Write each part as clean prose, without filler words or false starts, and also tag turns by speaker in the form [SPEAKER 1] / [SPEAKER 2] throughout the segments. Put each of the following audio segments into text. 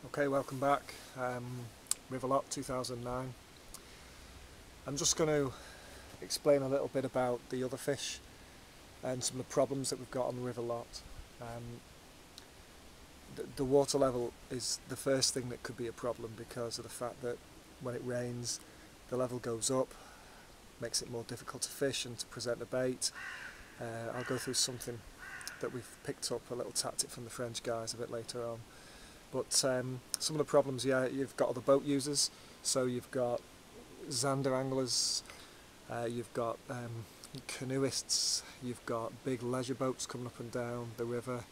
[SPEAKER 1] Okay, welcome back. River Lot 2009. I'm just going to explain a little bit about the other fish and some of the problems that we've got on the River Lot. The water level is the first thing that could be a problem because of the fact that when it rains the level goes up, makes it more difficult to fish and to present the bait. I'll go through something that we've picked up, a little tactic from the French guys, a bit later on. But some of the problems, you've got other boat users, so you've got zander anglers, you've got canoeists, you've got big leisure boats coming up and down the river,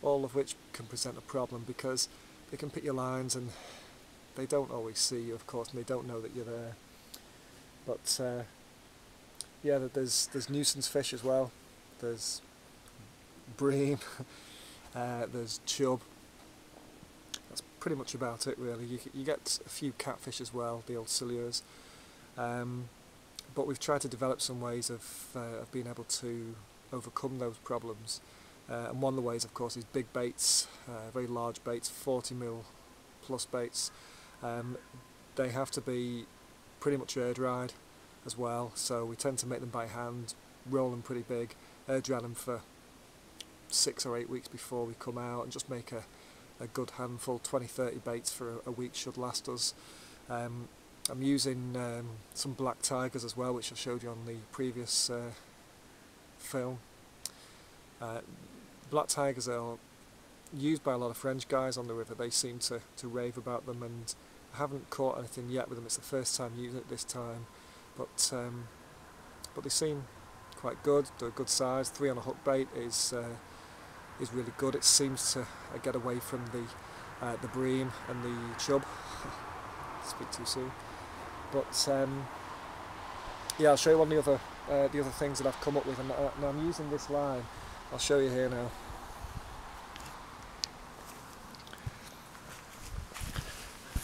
[SPEAKER 1] all of which can present a problem because they can pick your lines and they don't always see you, of course, and they don't know that you're there. But there's nuisance fish as well. There's bream, there's chub. That's pretty much about it, really. You get a few catfish as well, the old silures. But we've tried to develop some ways of being able to overcome those problems. And one of the ways, of course, is big baits, very large baits, 40mm plus baits. They have to be pretty much air dried as well, so we tend to make them by hand, roll them pretty big, air dry them for 6 or 8 weeks before we come out, and just make a good handful. 20-30 baits for a week should last us. I'm using some black tigers as well, which I showed you on the previous film. Black tigers are used by a lot of French guys on the river. They seem to rave about them, and I haven't caught anything yet with them. It's the first time using it this time, but they seem quite good. They're a good size. 3 on a hook bait is really good. It seems to get away from the bream and the chub. Speak too soon. But I'll show you one of the other things that I've come up with, and now I'm using this line. I'll show you here now.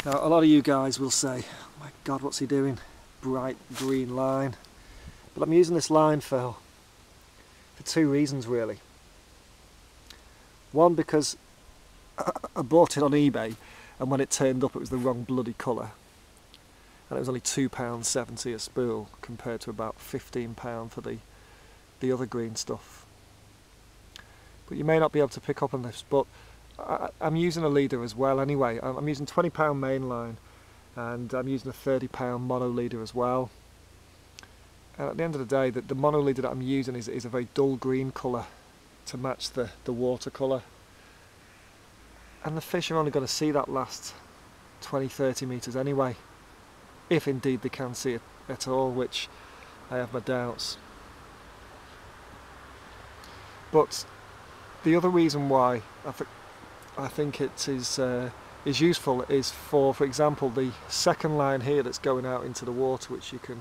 [SPEAKER 1] Now a lot of you guys will say, oh my God, what's he doing? Bright green line. But I'm using this line for 2 reasons really. One, because I bought it on eBay, and when it turned up it was the wrong bloody colour, and it was only £2.70 a spool compared to about £15 for the other green stuff. But you may not be able to pick up on this, but I'm using a leader as well anyway. I'm using £20 main line, and I'm using a £30 mono leader as well. And at the end of the day, the mono leader that I'm using is a very dull green colour to match the water colour, and the fish are only going to see that last 20-30 metres anyway, if indeed they can see it at all, which I have my doubts. But the other reason why I think it is useful is for example, the second line here that's going out into the water, which you can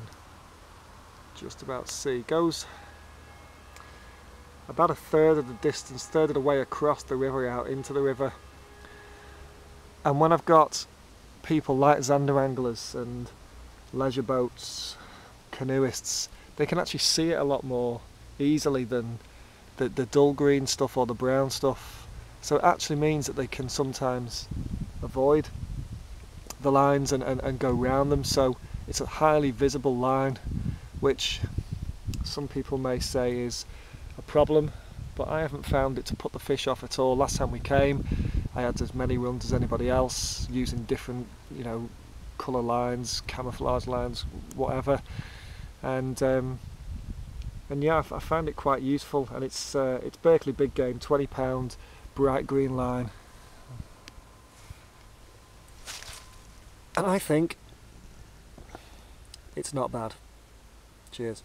[SPEAKER 1] just about see, goes about a third of the distance, third of the way across the river out into the river. And when I've got people like zander anglers and leisure boats, canoeists, they can actually see it a lot more easily than the dull green stuff or the brown stuff. So it actually means that they can sometimes avoid the lines and go round them. So it's a highly visible line, which some people may say is a problem, but I haven't found it to put the fish off at all. Last time we came, I had as many runs as anybody else, using different, colour lines, camouflage lines, whatever, and yeah, I found it quite useful. And it's Berkeley big game, £20 bright green line, and I think it's not bad. Cheers.